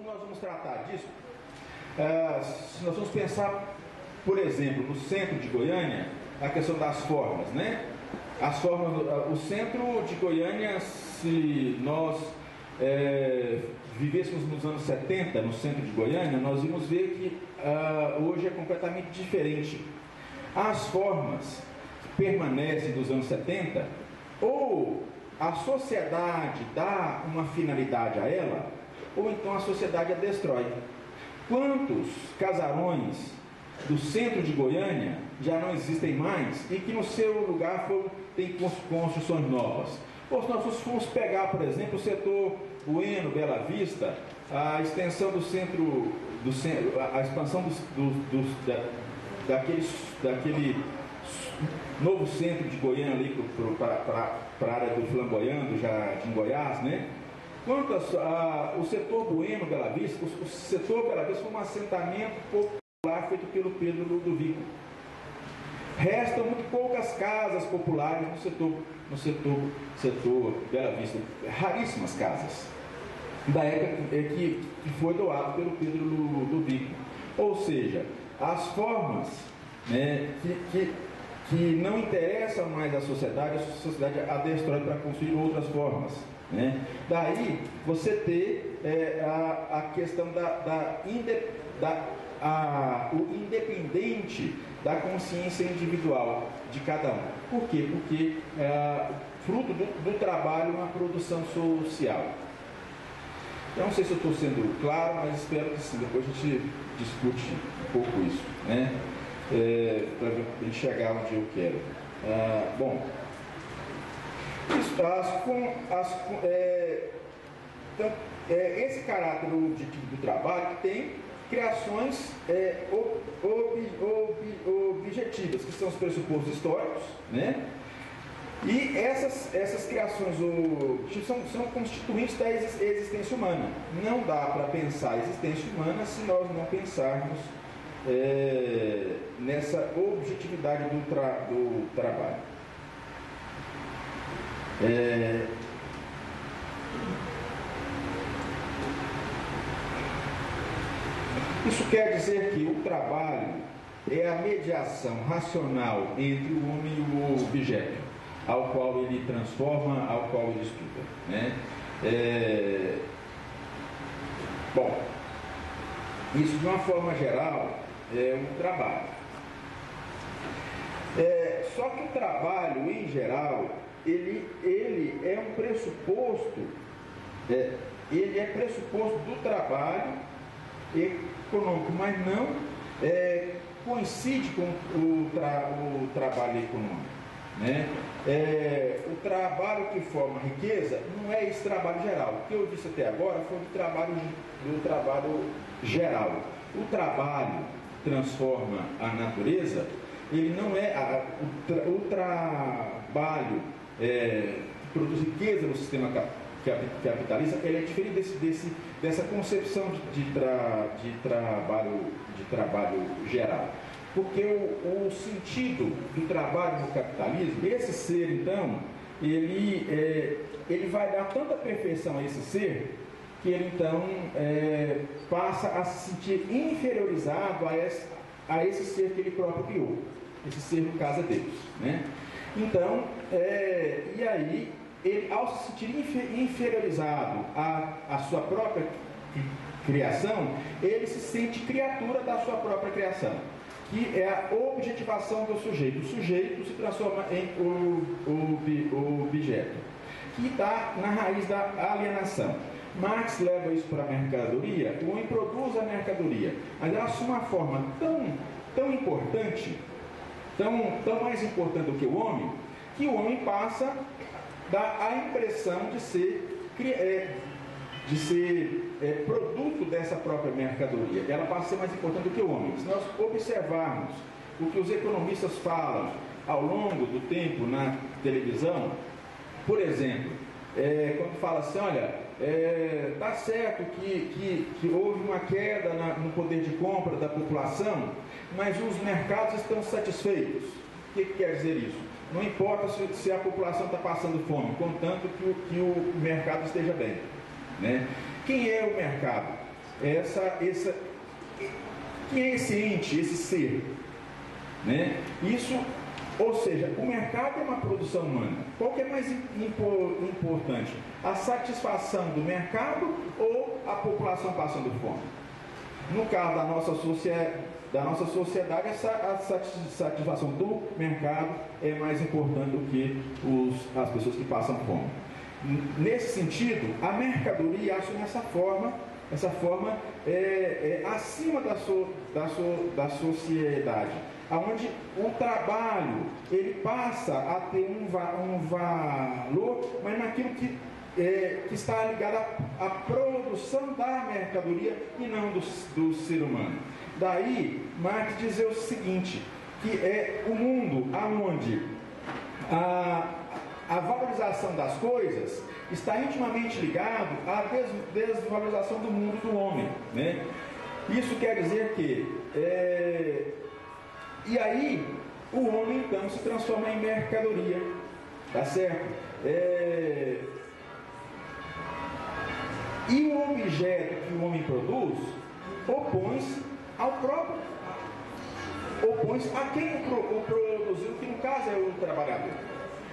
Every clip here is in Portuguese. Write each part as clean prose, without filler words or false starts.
nós vamos tratar disso, se nós vamos pensar, por exemplo, no centro de Goiânia, a questão das formas, né? As formas, o centro de Goiânia, se nós vivêssemos nos anos 70, no centro de Goiânia, nós vamos ver que hoje é completamente diferente. As formas que permanecem dos anos 70, ou a sociedade dá uma finalidade a ela, ou então a sociedade a destrói. Quantos casarões do centro de Goiânia já não existem mais e que no seu lugar tem construções novas? Ou se nós formos pegar, por exemplo, o setor Bueno, Bela Vista, a extensão do centro, a expansão daquele novo centro de Goiânia ali para a área do Flamboyando, já em Goiás, né? Quanto o setor Bueno, Bela Vista, o setor Bela Vista foi um assentamento popular feito pelo Pedro Ludovico. Restam muito poucas casas populares no setor Bela Vista, raríssimas casas, da época que foi doado pelo Pedro Ludovico. Ou seja, as formas, né, que não interessam mais à sociedade, a sociedade a destrói para construir outras formas, né? Daí você ter a questão o independente da consciência individual de cada um. Por quê? Porque fruto do trabalho na produção social. Eu não sei se eu estou sendo claro, mas espero que sim. Depois a gente discute um pouco isso, né? Para a gente chegar onde eu quero. Bom, então, esse caráter objetivo do trabalho tem criações objetivas, que são os pressupostos históricos, né? E essas criações são constituintes da existência humana. Não dá para pensar a existência humana se nós não pensarmos nessa objetividade do trabalho. Isso quer dizer que o trabalho é a mediação racional entre o homem e o objeto, ao qual ele transforma, ao qual ele estuda, né? Bom, isso de uma forma geral é um trabalho. Só que o trabalho, em geral, ele é um pressuposto, ele é pressuposto do trabalho econômico, mas não coincide com o trabalho econômico, né? O trabalho que forma riqueza não é esse trabalho geral. O que eu disse até agora foi do trabalho geral. O trabalho transforma a natureza, ele não é o trabalho que produz riqueza no sistema capitalista, ele é diferente dessa concepção de trabalho geral. Porque o sentido do trabalho no capitalismo, esse ser, então, ele vai dar tanta perfeição a esse ser, que ele, então, passa a se sentir inferiorizado a esse ser que ele próprio criou. Esse ser, no caso, é Deus, né? Então, e aí, ele, ao se sentir inferiorizado à sua própria criação, ele se sente criatura da sua própria criação, que é a objetivação do sujeito. O sujeito se transforma em objeto, que está na raiz da alienação. Marx leva isso para a mercadoria, o homem produz a mercadoria, mas ela assume uma forma tão importante, tão mais importante do que o homem, que o homem passa a dar a impressão de ser produto dessa própria mercadoria. Ela passa a ser mais importante do que o homem. Se nós observarmos o que os economistas falam ao longo do tempo na televisão, por exemplo, quando fala assim, olha, está certo que houve uma queda no poder de compra da população, mas os mercados estão satisfeitos. O que quer dizer isso? Não importa se a população está passando fome, contanto que o mercado esteja bem, né? Quem é o mercado? quem é esse ente, esse ser, né? Isso, ou seja, o mercado é uma produção humana. Qual que é mais importante? A satisfação do mercado ou a população passando fome? No caso da nossa sociedade, a satisfação do mercado é mais importante do que as pessoas que passam fome. Nesse sentido, a mercadoria assume essa forma acima da sociedade, onde o trabalho ele passa a ter um valor, mas naquilo que está ligado à produção da mercadoria e não do ser humano. Daí, Marx dizer o seguinte, que é o mundo onde a valorização das coisas está intimamente ligado à desvalorização do mundo do homem, né? Isso quer dizer que e aí o homem então se transforma em mercadoria, tá certo? E o objeto que o homem produz opõe-se a quem o produziu, que no caso é o trabalhador.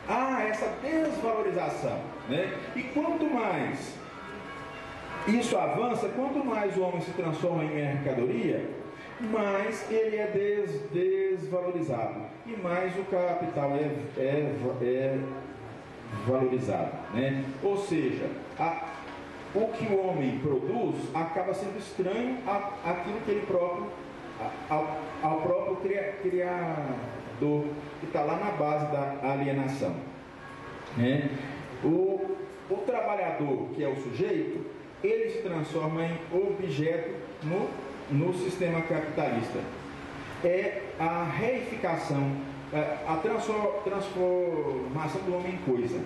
Há essa desvalorização, né? E quanto mais isso avança, quanto mais o homem se transforma em mercadoria, mais ele é desvalorizado e mais o capital é valorizado, né? Ou seja, o que o homem produz acaba sendo estranho àquilo que ele próprio, ao próprio criador, que está lá na base da alienação, né? O trabalhador, que é o sujeito, ele se transforma em objeto no sistema capitalista. É a reificação, a transformação do homem em coisa,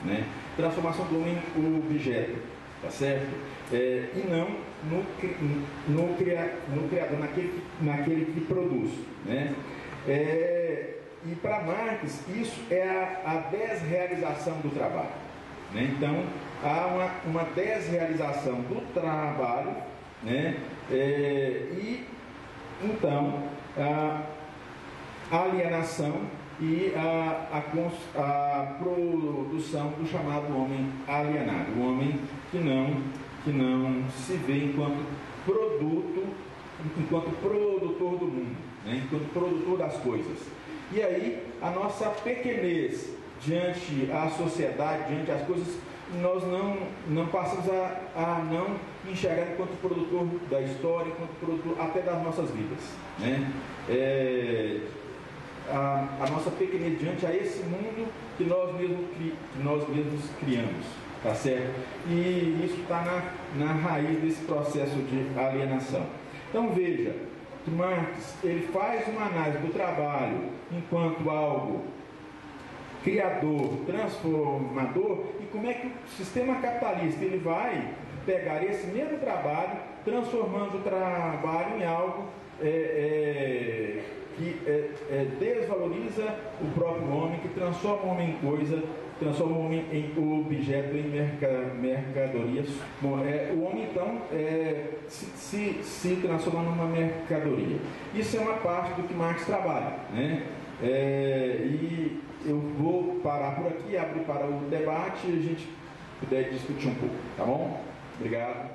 né? Transformação do homem em objeto, tá certo? E não no criador, naquele que produz, né? E para Marx isso é a desrealização do trabalho, né? Então há uma desrealização do trabalho, né? E então a alienação e a produção do chamado homem alienado, o homem que não se vê enquanto produtor do mundo, né? Enquanto produtor das coisas. E aí a nossa pequenez diante a sociedade, diante as coisas, nós não passamos a não enxergar enquanto produtor da história, enquanto produtor até das nossas vidas, né? A nossa pequenez diante a esse mundo que nós mesmos criamos, tá certo? E isso está na raiz desse processo de alienação. Então veja que Marx ele faz uma análise do trabalho enquanto algo criador, transformador, e como é que o sistema capitalista ele vai pegar esse mesmo trabalho, transformando o trabalho em algo que desvaloriza o próprio homem, que transforma o homem em coisa, transforma o homem em objeto, em mercadorias. Bom, o homem então se transforma numa mercadoria. Isso é uma parte do que Marx trabalha, né? E eu vou parar por aqui, abrir para o debate e a gente puder discutir um pouco, tá bom? Obrigado.